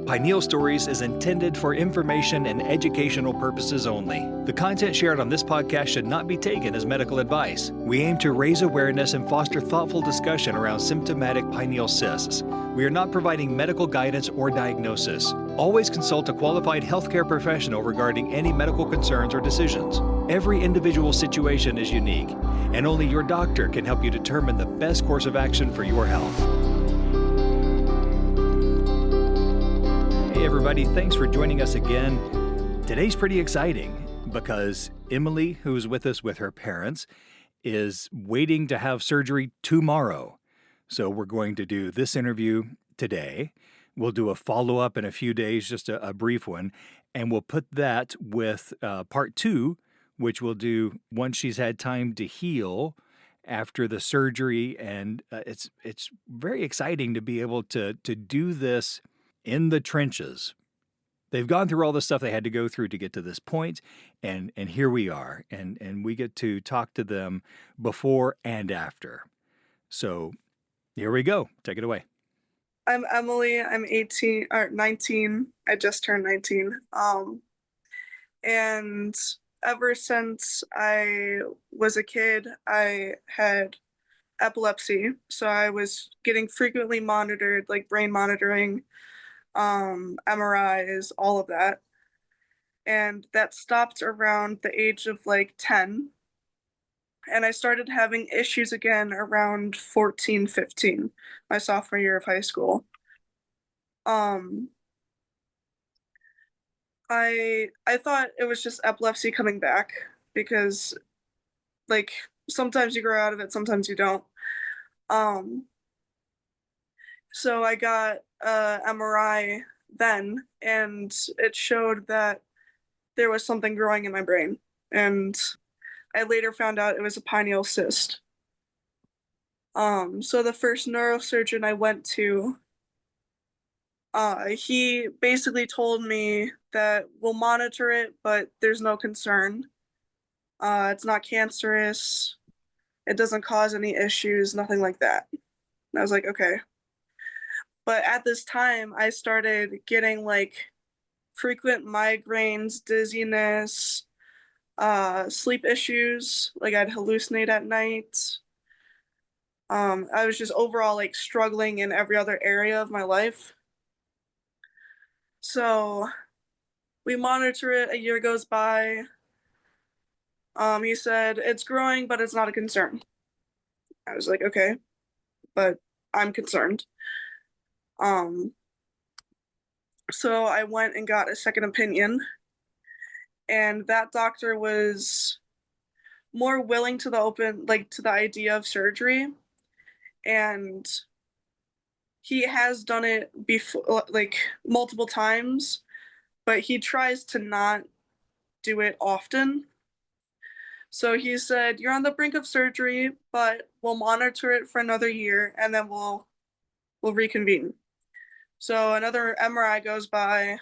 Pineal Stories is intended for information and educational purposes only. The content shared on this podcast should not be taken as medical advice. We aim to raise awareness and foster thoughtful discussion around symptomatic pineal cysts. We are not providing medical guidance or diagnosis. Always consult a qualified healthcare professional regarding any medical concerns or decisions. Every individual situation is unique, and only your doctor can help you determine the best course of action for your health. Hey everybody, thanks for joining us again. Today's pretty exciting because Emily, who's with us with her parents, is waiting to have surgery tomorrow. So we're going to do this interview today. We'll do a follow-up in a few days, just a brief one, and we'll put that with part 2, which we'll do once she's had time to heal after the surgery. And it's very exciting to be able to do this in the trenches. They've gone through all the stuff they had to go through to get to this point, and here we are, and we get to talk to them before and after. So here we go. Take it away. I'm Emily. I'm 18 or 19. I just turned 19. And ever since I was a kid, I had epilepsy. So I was getting frequently monitored, like brain monitoring, MRIs, all of that. And that stopped around the age of like 10. And I started having issues again around 14, 15, my sophomore year of high school. I thought it was just epilepsy coming back because like sometimes you grow out of it, sometimes you don't. So I got a MRI then, and it showed that there was something growing in my brain. And I later found out it was a pineal cyst. So the first neurosurgeon I went to, he basically told me that we'll monitor it, but there's no concern. It's not cancerous. It doesn't cause any issues, nothing like that. And I was like, okay. But at this time, I started getting like frequent migraines, dizziness, sleep issues. Like I'd hallucinate at night. I was just overall like struggling in every other area of my life. So we monitor it, a year goes by. He said, it's growing, but it's not a concern. I was like, okay, but I'm concerned. So I went and got a second opinion, and that doctor was more willing to the idea of surgery, and he has done it before, like multiple times, but he tries to not do it often. So he said, you're on the brink of surgery, but we'll monitor it for another year and then we'll reconvene. So another MRI goes by,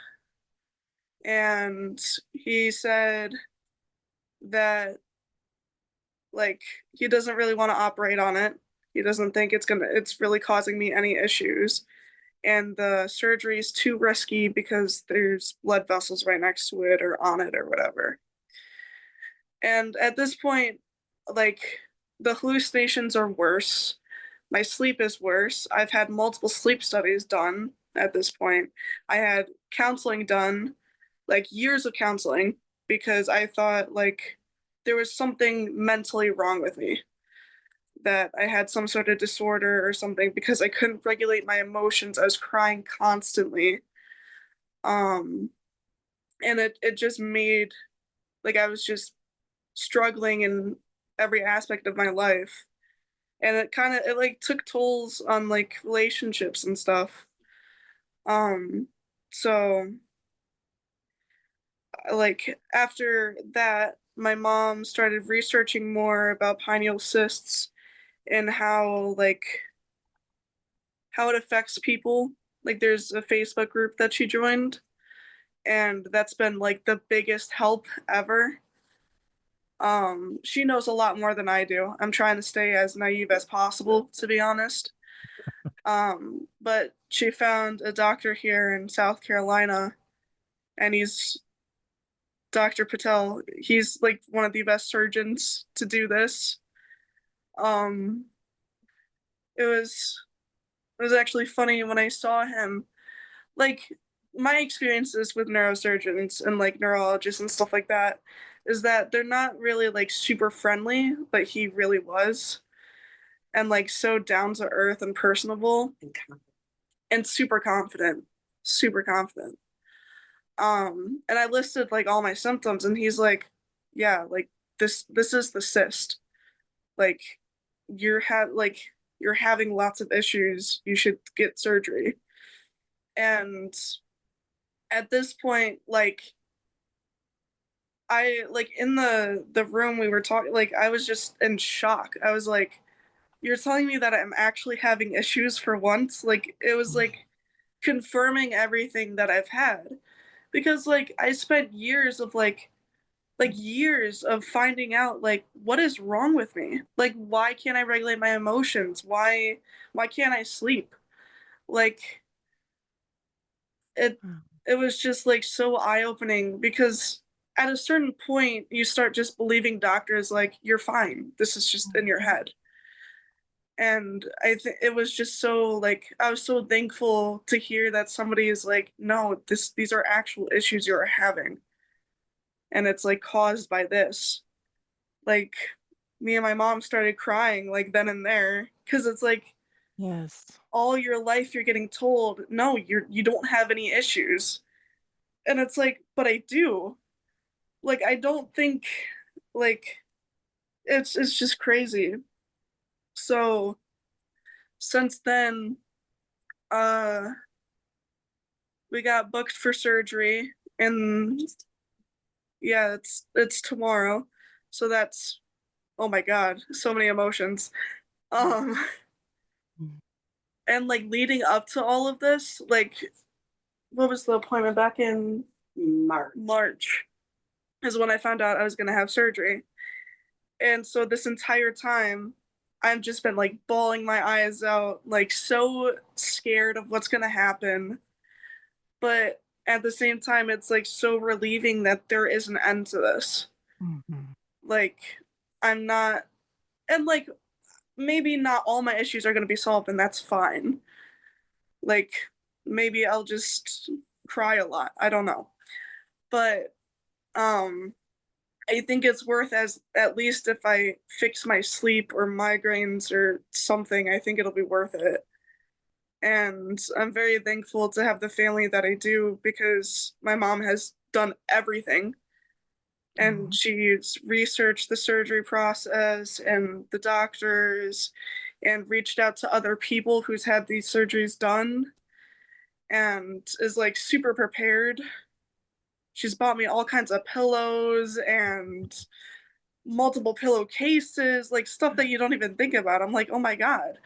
and he said that like he doesn't really want to operate on it. He doesn't think it's really causing me any issues. And the surgery is too risky because there's blood vessels right next to it or on it or whatever. And at this point, like the hallucinations are worse. My sleep is worse. I've had multiple sleep studies done at this point. I had counseling done, like years of counseling, because I thought like there was something mentally wrong with me, that I had some sort of disorder or something because I couldn't regulate my emotions. I was crying constantly. And it just made like I was just struggling in every aspect of my life. And it like took tolls on like relationships and stuff. So like after that, my mom started researching more about pineal cysts and how it affects people. Like there's a Facebook group that she joined, and that's been like the biggest help ever. She knows a lot more than I do. I'm trying to stay as naive as possible, to be honest. But she found a doctor here in South Carolina, and he's Dr. Patel. He's like one of the best surgeons to do this. Um, it was actually funny when I saw him. Like my experiences with neurosurgeons and like neurologists and stuff like that is that they're not really like super friendly, but he really was, and like so down to earth and personable and super confident, super confident. And I listed like all my symptoms, and he's like, "Yeah, like this is the cyst. Like you're having lots of issues. You should get surgery." And at this point, like I like in the room we were talking, like I was just in shock. I was like, "You're telling me that I'm actually having issues for once?" Like it was like confirming everything that I've had, because like I spent years of like years of finding out like what is wrong with me? Like why can't I regulate my emotions? Why can't I sleep? Like it Mm. it was just like so eye-opening, because at a certain point you start just believing doctors like you're fine. This is just in your head. And I think it was just so like I was so thankful to hear that somebody is like, no, these are actual issues you're having, and it's like caused by this. Like me and my mom started crying like then and there, because it's like Yes. all your life you're getting told, no, you don't have any issues. And it's like, but I do. Like I don't think like it's just crazy. So since then, uh we got booked for surgery, and yeah, it's tomorrow. So that's, oh my god, so many emotions. Um Mm. and like leading up to all of this, like what was the appointment back in March is when I found out I was going to have surgery. And so this entire time I've just been like bawling my eyes out, like so scared of what's going to happen. But at the same time, it's like so relieving that there is an end to this. Mhm. Like, I'm not, and like, maybe not all my issues are going to be solved, and that's fine. Like, maybe I'll just cry a lot. I don't know. But, I think it's worth, as at least if I fix my sleep or migraines or something, I think it'll be worth it. And I'm very thankful to have the family that I do, because my mom has done everything, and Oh, she's researched the surgery process and the doctors and reached out to other people who's had these surgeries done, and is like super prepared. She's bought me all kinds of pillows and multiple pillowcases, like stuff that you don't even think about. I'm like, "Oh my god."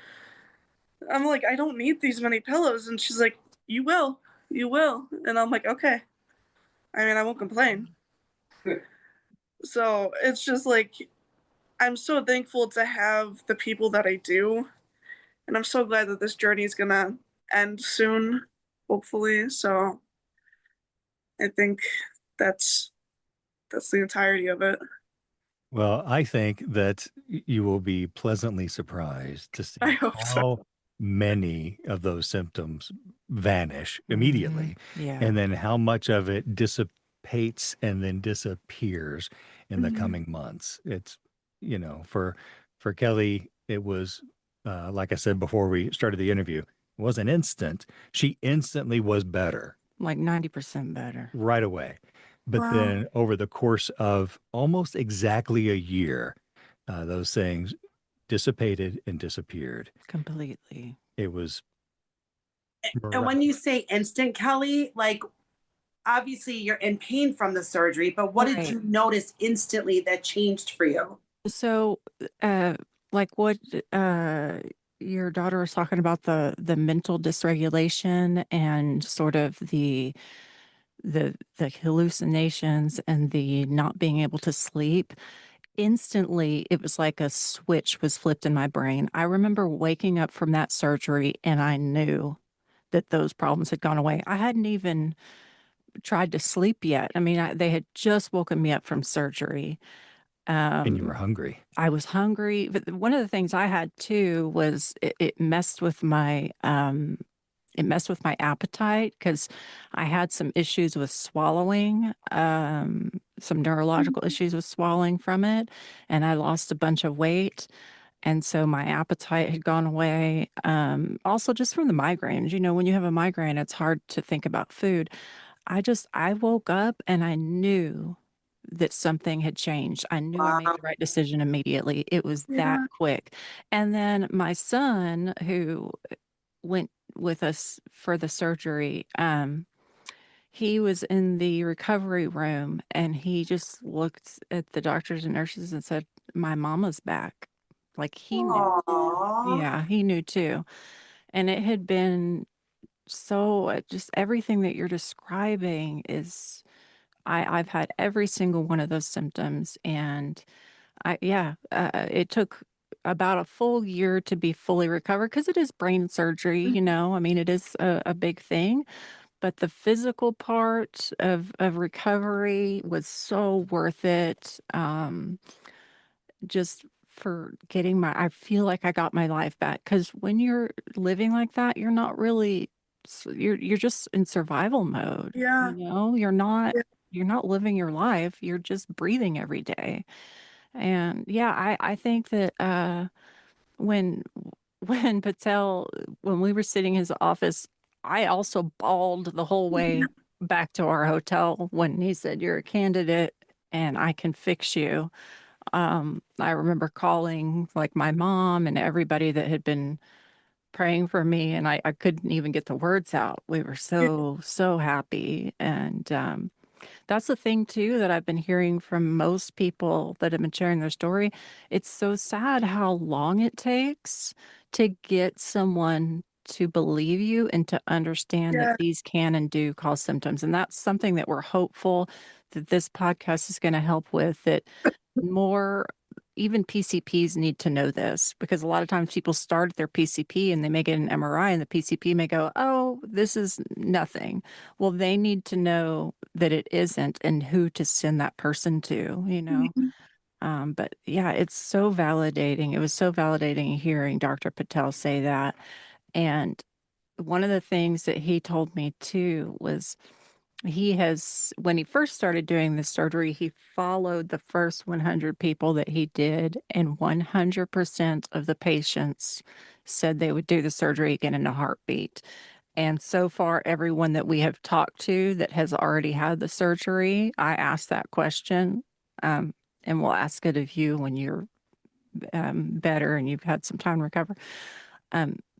I'm like, "I don't need these many pillows." And she's like, "You will. You will." And I'm like, "Okay." I mean, I won't complain. So, it's just like I'm so thankful to have the people that I do, and I'm so glad that this journey is gonna end soon, hopefully. So, I think that's that's the entirety of it. Well, I think that you will be pleasantly surprised to I see hope so. how many of those symptoms vanish mhm. immediately, Yeah. and then how much of it dissipates and then disappears in the Mhm. coming months. It's, for Kelly, it was, like I said before we started the interview, it wasn't instant. She instantly was better Like 90% better. right away. But Wow. then over the course of almost exactly a year, those things dissipated and disappeared. Completely. It was And when you miraculous. say instant, Kelly, like obviously you're in pain from the surgery, but what did Right. you notice instantly that changed for you? So, uh, like what uh, your daughter was talking about, the mental dysregulation and sort of the hallucinations and the not being able to sleep. instantly, it was like a switch was flipped in my brain. I remember waking up from that surgery and I knew that those problems had gone away. I hadn't even tried to sleep yet. I mean, they had just woken me up from surgery. And you were Um, hungry. I was hungry, but one of the things I had too was it messed with my appetite because I had some issues with swallowing, some neurological issues with swallowing from it, and I lost a bunch of weight. And so my appetite had gone away. Also, just from the migraines, when you have a migraine, it's hard to think about food. I woke up and I knew that something had changed. I knew I made Wow. the right decision immediately. It was that Yeah. quick. And then my son, who went with us for the surgery, he was in the recovery room and he just looked at the doctors and nurses and said, "My mama's back." Like he knew too. Aw. Yeah, he knew too. And it had been so just everything that you're describing is I've had every single one of those symptoms, and it took about a full year to be fully recovered because it is brain surgery, I mean, it is a big thing, but the physical part of recovery was so worth it. Just for getting I feel like I got my life back because when you're living like that, you're not really, you're just in survival mode. Yeah. You're not living your life. You're just breathing every day. And yeah, I think that when when Patel when we were sitting in his office, I also bawled the whole way back to our hotel when he said, "You're a candidate and I can fix you." I remember calling like my mom and everybody that had been praying for me, and I couldn't even get the words out. We were Yeah. so happy. And that's the thing too that I've been hearing from most people that have been sharing their story. It's so sad how long it takes to get someone to believe you and to understand that Yeah. these can and do cause symptoms. And that's something that we're hopeful that this podcast is going to help with, that more even PCPs need to know this because a lot of times people start at their PCP and they may get an MRI and the PCP may go, "Oh, this is nothing." Well, they need to know that it isn't and who to send that person to. Mhm. But yeah, it's so validating. It was so validating hearing Dr. Patel say that. And one of the things that he told me too was when he first started doing this surgery, he followed the first 100 people that he did, and 100% of the patients said they would do the surgery again in a heartbeat. And so far, everyone that we have talked to that has already had the surgery, I asked that question, um, and we'll ask it of you when you're better and you've had some time to recover.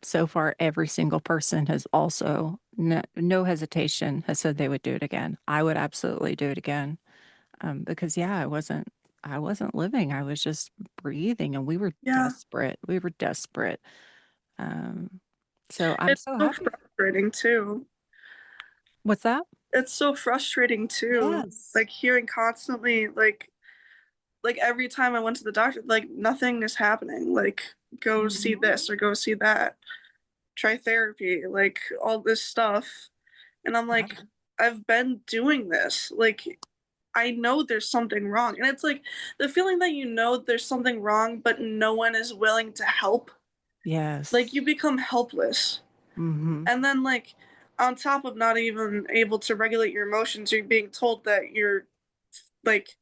So far, every single person has also, no hesitation, has said they would do it again. I would absolutely do it again, because yeah, I wasn't living. I was just breathing, and we were Yeah. desperate. We were desperate. Um, so I'm It's so so happy. frustrating too. What's that? It's so frustrating too. Yes. Like hearing constantly like every time I went to the doctor, like nothing is happening. Like go see Mhm. this or go see that. Try therapy, like all this stuff. And I'm Yeah. like, I've been doing this. Like I know there's something wrong. And it's like the feeling that you know there's something wrong, but no one is willing to help. Like Yes. you become helpless. Mhm. And then like on top of not even able to regulate your emotions, you're being told that you're like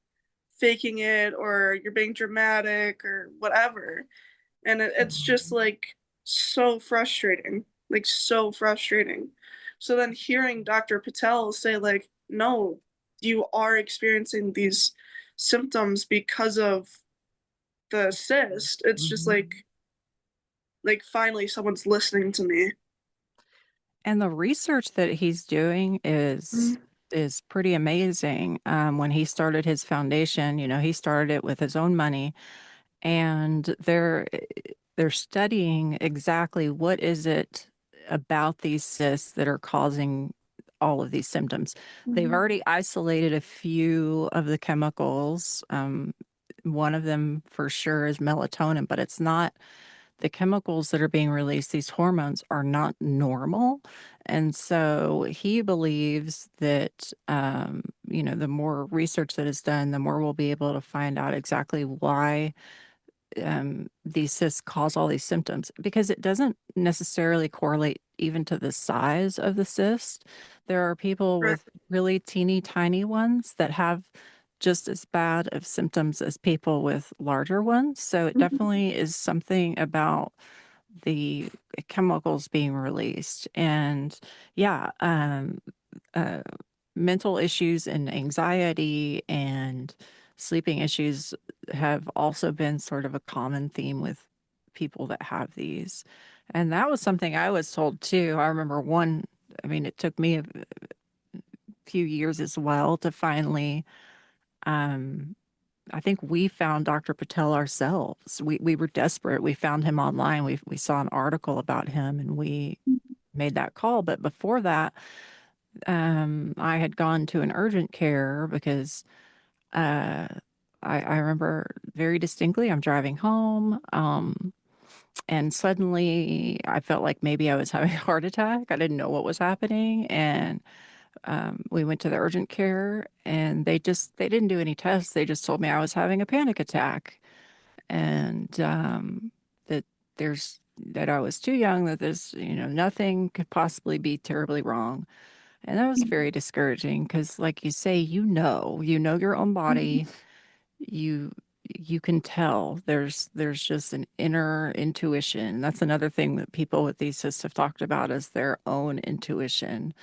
faking it or you're being dramatic or whatever. And it's just Mhm. like so frustrating, like so frustrating. So then hearing Dr. Patel say like, no, you are experiencing these symptoms because of the cyst. It's just Mhm. like finally someone's listening to me. And the research that he's doing is Mhm. is pretty amazing. When he started his foundation, he started it with his own money, and they're studying exactly what is it about these cysts that are causing all of these symptoms. They've Mhm. already isolated a few of the chemicals, one of them for sure is melatonin, but it's not the chemicals that are being released, these hormones are not normal. And so he believes that, the more research that is done, the more we'll be able to find out exactly why these cysts cause all these symptoms, because it doesn't necessarily correlate even to the size of the cyst. There are people Right. with really teeny tiny ones that have just as bad of symptoms as people with larger ones. So it Mhm. definitely is something about the chemicals being released. And yeah, uh, mental issues and anxiety and sleeping issues have also been sort of a common theme with people that have these. And that was something I was told too. I remember it took me a few years as well to finally, um, I think we found Dr. Patel ourselves. We were desperate. We found him online. We saw an article about him and we made that call. But before that, I had gone to an urgent care because uh, I remember very distinctly I'm driving home, and suddenly I felt like maybe I was having a heart attack. I didn't know what was happening, and we went to the urgent care, and they didn't do any tests. They just told me I was having a panic attack, and that that I was too young, that there's nothing could possibly be terribly wrong. And that was very discouraging because, like you say, you know your own body. You you can tell there's just an inner intuition. That's another thing that people with these cysts have talked about is their own intuition.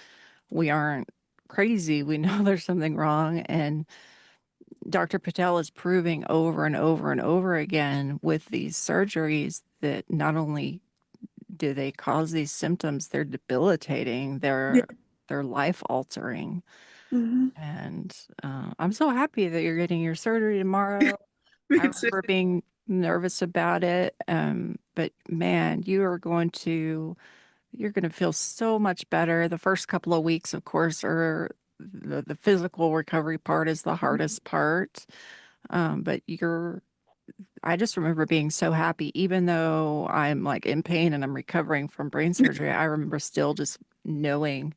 We aren't crazy. We know there's something wrong, and Dr. Patel is proving over and over and over again with these surgeries that not only do they cause these symptoms, they're debilitating. Yeah. They're life altering. Mhm. And I'm so happy that you're getting your surgery tomorrow. I Me too. remember being nervous about it, but man, you're going to feel so much better. The first couple of weeks, of course, are the physical recovery part is the hardest part. But I just remember being so happy, even though I'm like in pain and I'm recovering from brain surgery. I remember still just knowing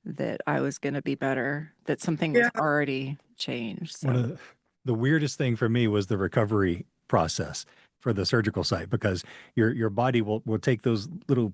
that I was going to be better, that something was Yeah. already changed. One So, of the weirdest thing for me was the recovery process for the surgical site because your body will take those little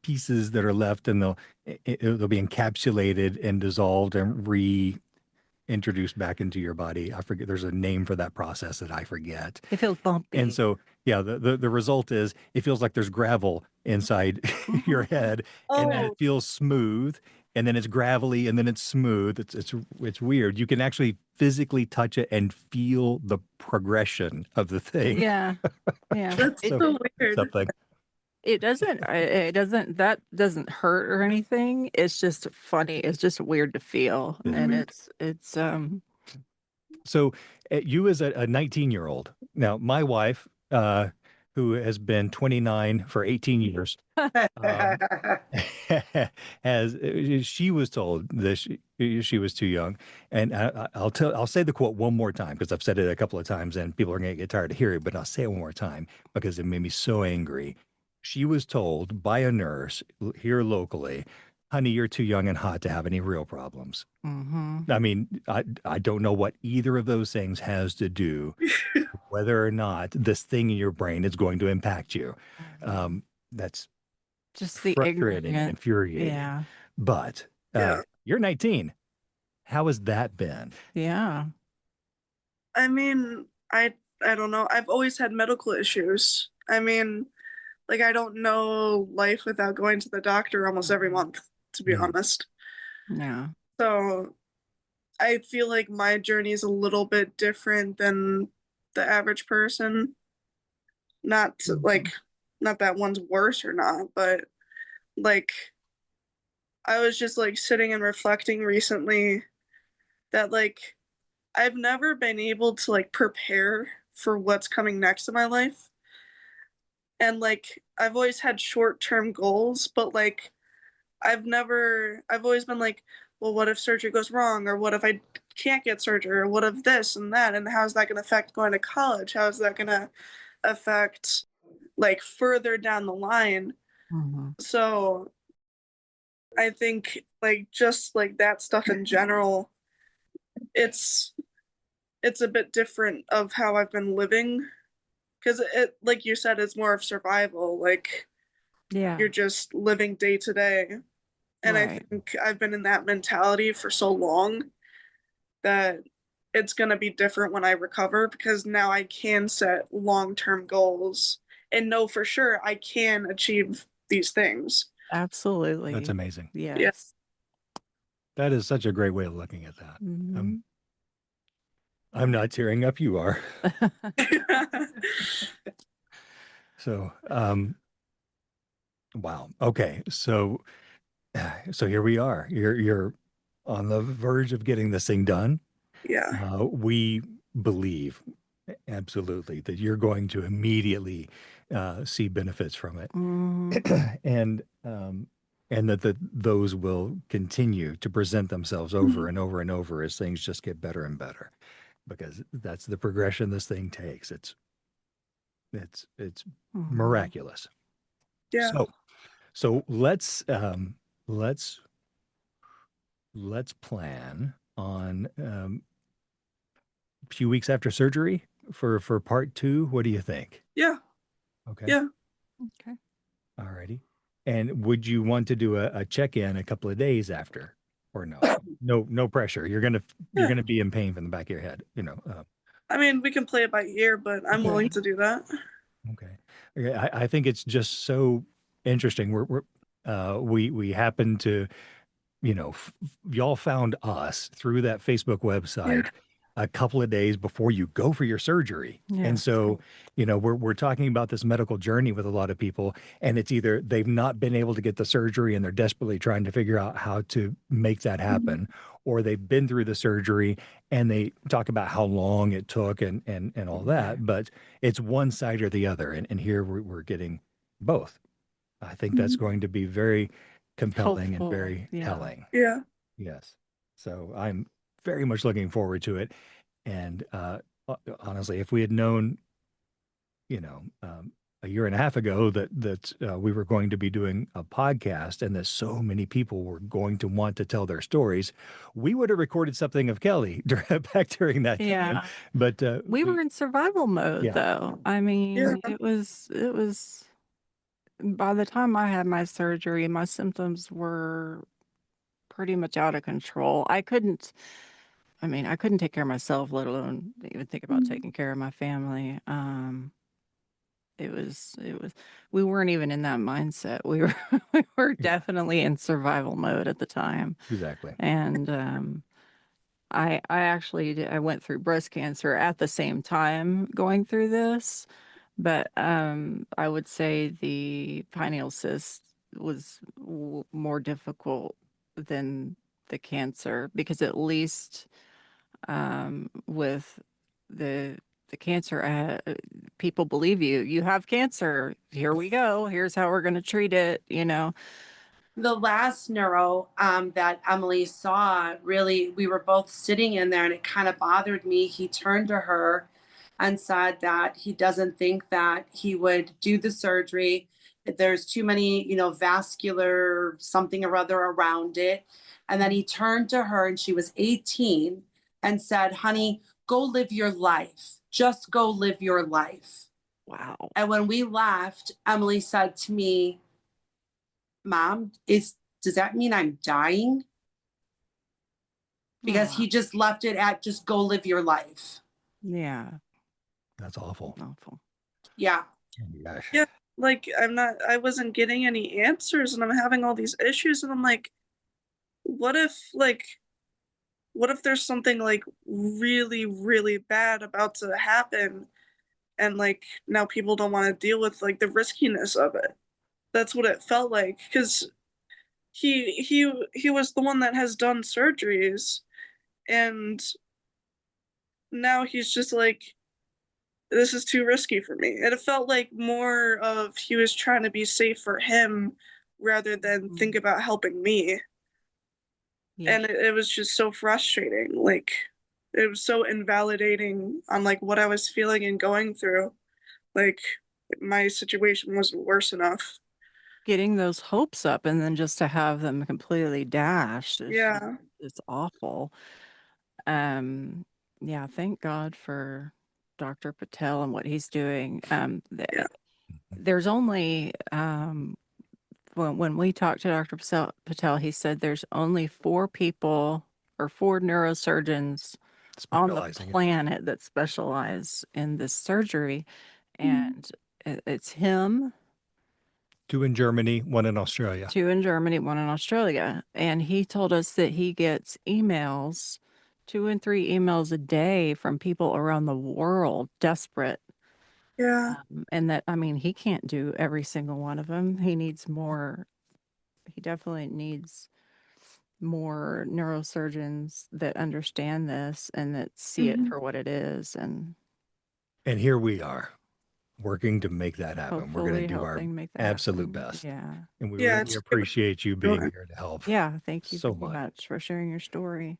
pieces that are left and they'll be encapsulated and dissolved and reintroduced back into your body. I forget, there's a name for that process that I forget. it feels bumpy. And so, yeah, the result is it feels like there's gravel inside your head, and then Oh, it feels smooth, and then it's gravelly, and then it's smooth. It's weird. You can actually physically touch it and feel the progression of the thing. Yeah. Yeah. that's So so it's weird. something. That doesn't hurt or anything. It's just funny. It's just weird to feel. Yeah. And Mhm. So you as a 19-year-old, now my wife, who has been 29 for 18 years, um, she was told that she was too young, and I'll say the quote one more time because I've said it a couple of times and people are going to get tired of hearing it, but I'll say it one more time because it made me so angry. She was told by a nurse here locally, "Honey, you're too young and hot to have any real problems." mhm. I mean, I don't know what either of those things has to do whether or not this thing in your brain is going to impact you. Mhm. That's Just the frustrating and ignorant. infuriating. Yeah. But Yeah. you're 19. How has that been? Yeah. I mean, I don't know. I've always had medical issues. I mean, like I don't know life without going to the doctor almost every month, to be Mhm. honest. Yeah. So I feel like my journey is a little bit different than the average person. Not to, like, not that one's worse or not, but like I was just like sitting and reflecting recently that like I've never been able to like prepare for what's coming next in my life. And like I've always had short-term goals, but like I've always been like, well, what if surgery goes wrong? Or what if I can't get surgery? Or what if this and that? And how's that going to affect going to college? How is that going to affect like further down the line? Mhm. So I think like just like that stuff in general, it's it's a bit different of how I've been living because it like you said, it's more of survival. Like Yeah. you're just living day to day. And I Right. think I've been in that mentality for so long that it's going to be different when I recover because now I can set long-term goals and know for sure I can achieve these things. That's Absolutely. amazing. Yeah. Yes. That is such a great way of looking at that. Mhm. I'm not tearing up, you are. So, wow. Okay. So here we are. You're on the verge of getting this thing done. Yeah. We believe absolutely that you're going to immediately see benefits from it, Mhm. and that those will continue to present themselves over and over and over as things just get better and better, because that's the progression this thing takes. It's Mhm. miraculous. Yeah. So let's plan on a few weeks after surgery for part two. What do you think? Yeah. Okay. Yeah. Okay. All righty. And would you want to do a check-in a couple of days after, or no? No pressure. You're Yeah. gonna be in pain from the back of your head. I mean, we can play it by ear, but I'm willing to do that. Okay. Okay. I think it's just so interesting. We happen to, y'all found us through that Facebook Yeah. website a couple of days before you go for your surgery. And Yes. so, we're talking about this medical journey with a lot of people, and it's either they've not been able to get the surgery and they're desperately trying to figure out how to make that happen, or they've been through the surgery and they talk about how long it took and all that. Right. But it's one side or the other. And here we're getting both. I think that's going to be very compelling and Helpful. very Yeah. telling. Yeah. Yes. So I'm very much looking forward to it. And honestly, if we had known, a year and a half ago that we were going to be doing a podcast and that so many people were going to want to tell their stories, we would have recorded something of Kelly back during that time. Yeah. But We were in survival mode Yeah. though. I Yeah. mean, it was by the time I had my surgery, my symptoms were pretty much out of control. I couldn't take care of myself, let alone even think about taking care of my family. It was we weren't even in that mindset. We were we were Yeah. definitely in survival mode at the time. Exactly. And I actually I went through breast cancer at the same time going through this, but I would say the pineal cyst was more difficult than the cancer because at least with the cancer, people believe you have cancer. Here we go. Here's how we're going to treat it. The last neuro that Emily saw, really, we were both sitting in there and it kind of bothered me. He turned to her and said that he doesn't think that he would do the surgery. That there's too many, vascular something or other around it. And then he turned to her and she was 18 and said, honey, go live your life. Just go live your life. Wow. And when we left, Emily said to me, Mom, does that mean I'm dying? Because Aw. he just left it at just go live your life. Yeah. That's awful. Awful. Yeah. Oh my gosh. Yeah. Like I wasn't getting any answers and I'm having all these issues and I'm like, what if there's something like really, really bad about to happen and like now people don't want to deal with like the riskiness of it. That's what it felt like because he was the one that has done surgeries and now he's just like this is too risky for me. And it felt like more of he was trying to be safe for him rather than think about helping me. Yeah. And it was just so frustrating. Like, it was so invalidating on like what I was feeling and going through. Like, my situation wasn't worse enough. Getting those hopes up and then just to have them completely dashed is Yeah. it's awful. Um, yeah, thank God for Dr. Patel and what he's doing. Yeah. There's only when we talked to Dr. Patel, he said there's only 4 people or 4 neurosurgeons on the Specializing it. planet that specialize in this surgery, Mhm. and it's him, 2 in Germany, 1 in Australia. 2 in Germany, 1 in Australia. And he told us that he gets emails, 2 and 3 emails a day from people around the world desperate. Yeah. And that, I mean, he can't do every single one of them. He needs more, he definitely needs more neurosurgeons that understand this and that see it Mhm. for what it is. And And here we are, working to make that happen. We're going hopefully to do our helping make that absolute happen. best. Yeah. And we Yeah, really it's appreciate you being sure. here to help Yeah. Thank you so very much. much for sharing your story.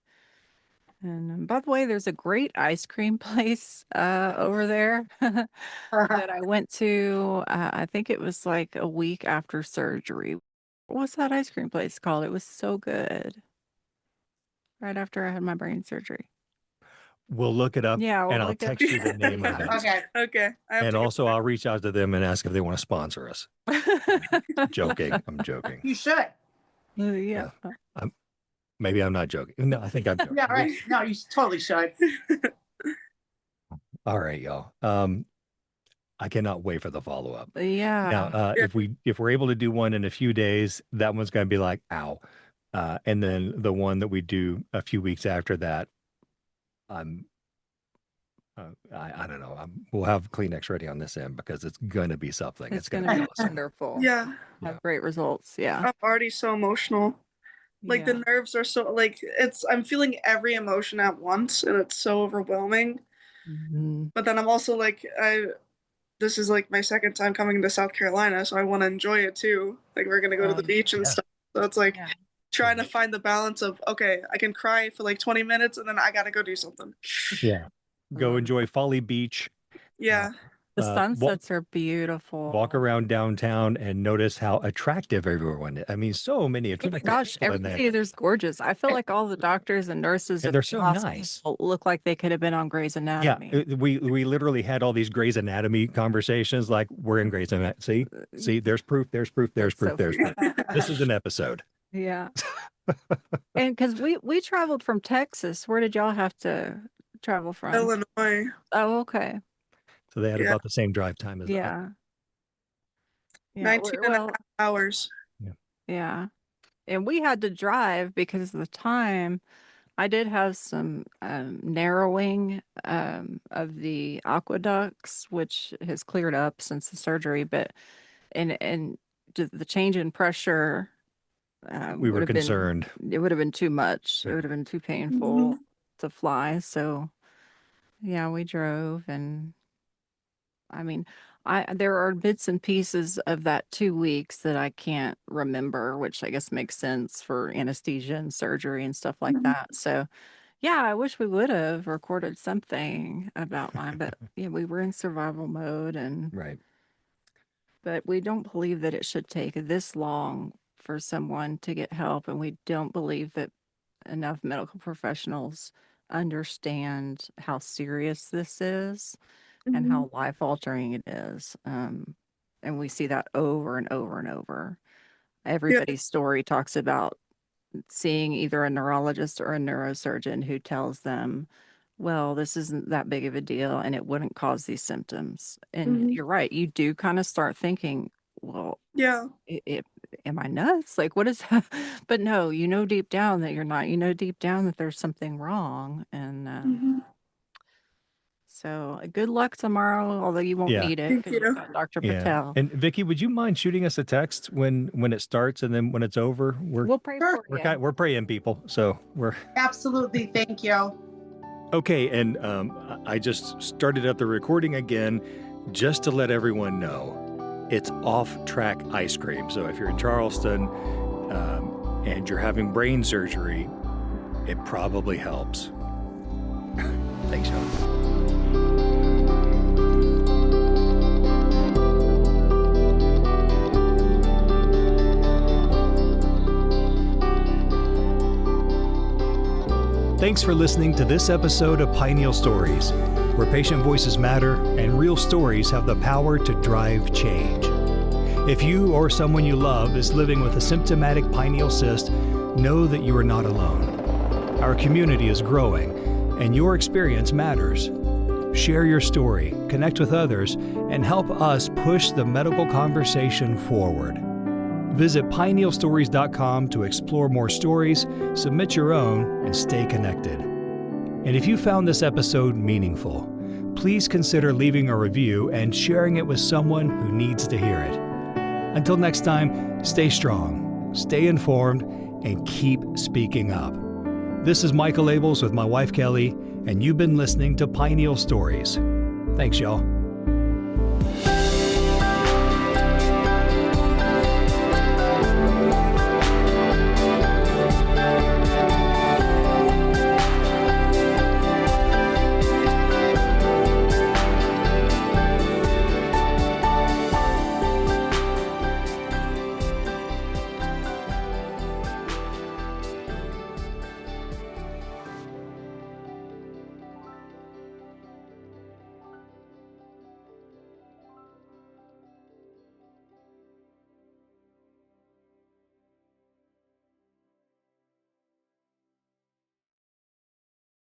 And by the way, there's a great ice cream place over there that I went to. I think it was like a week after surgery. What's that ice cream place called? It was so good. Right after I had my brain surgery. We'll look it up Yeah, and we'll I'll look it text you the name of Yeah. it. Okay. Okay. I have And to go also back. I'll reach out to them and ask if they want to sponsor us. Joking. I'm joking. You should. Yeah. Maybe I'm not joking. No, I think I'm joking. Yeah, right. No, you totally should. All right, y'all. I cannot wait for the follow-up. Yeah. Now, Yeah. if we're able to do one in a few days, that one's going to be like, ow. And then the one that we do a few weeks after that, I'm I don't know. We'll have Kleenex ready on this end because it's going to be something. It's going gonna to be be awesome. wonderful. Yeah. Have great results. Yeah. I'm already so emotional. Like, Yeah. the nerves are so, like, I'm feeling every emotion at once, and it's so overwhelming. Mhm. But then I'm also like, this is like my second time coming to South Carolina, so I want to enjoy it too. Like, we're gonna go to the Right. beach and Yeah. stuff. So it's like Yeah. trying to find the balance of, okay, I can cry for like 20 minutes and then I gotta go do something. Yeah. Go Love it. enjoy Folly Beach. Yeah. The Walk, sunsets are beautiful. walk around downtown and notice how attractive everyone is. I mean, so many Oh my attractive gosh, people in there. everybody there's gorgeous. I feel like all the doctors and nurses And at they're the so hospital nice. look like they could have been on Grey's Yeah, Anatomy. we literally had all these Grey's Anatomy conversations like we're in Grey's Anatomy. See, there's proof, there's proof, there's That's proof, so there's funny. proof. This is an episode. Yeah. And because we traveled from Texas, where did y'all have to travel from? Illinois. Oh, okay. So they had Yeah. about the same drive time as us. Yeah. Yeah. 19 and a half hours. Yeah. And we had to drive because of the time. I did have some narrowing of the aqueducts, which has cleared up since the surgery, but and the change in pressure We would were have been concerned. it would have been too much. It Yeah. would have been too painful Mhm. to fly. So yeah, we drove, and I mean, there are bits and pieces of that 2 weeks that I can't remember, which I guess makes sense for anesthesia and surgery and stuff like Mhm. that. So yeah, I wish we would have recorded something about mine, but yeah, we were in survival mode, Right. but we don't believe that it should take this long for someone to get help, and we don't believe that enough medical professionals understand how serious this is and Mhm. how life altering it is. And we see that over and over and over. Everybody's story talks about seeing either a neurologist or a neurosurgeon who tells them, well, this isn't that big of a deal and it wouldn't cause these symptoms. And Mhm. you're right, you do kind of start thinking, well, Yeah. am I nuts? Like, what is that? But no, you know deep down that you're not. You know deep down that there's something wrong. And Mhm. so good luck tomorrow, although you won't Yeah. need it Thank because you've you. got Dr. Yeah. Patel. And Vicky, would you mind shooting us a text when it starts and then when it's over? We'll pray Sure. for you. We're praying people, so we're Absolutely. Thank you. okay. And I just started up the recording again, just to let everyone know It's off-track ice cream. So if you're in Charleston and you're having brain surgery, it probably helps. Thanks, y'all. Thanks for listening to this episode of Pineal Stories, where patient voices matter and real stories have the power to drive change. If you or someone you love is living with a symptomatic pineal cyst, know that you are not alone. Our community is growing, and your experience matters. Share your story, connect with others, and help us push the medical conversation forward. Visit pinealstories.com to explore more stories, submit your own, and stay connected. And if you found this episode meaningful, please consider leaving a review and sharing it with someone who needs to hear it. Until next time, stay strong, stay informed, and keep speaking up. This is Michael Abels with my wife Kelly, and you've been listening to Pineal Stories. Thanks, y'all.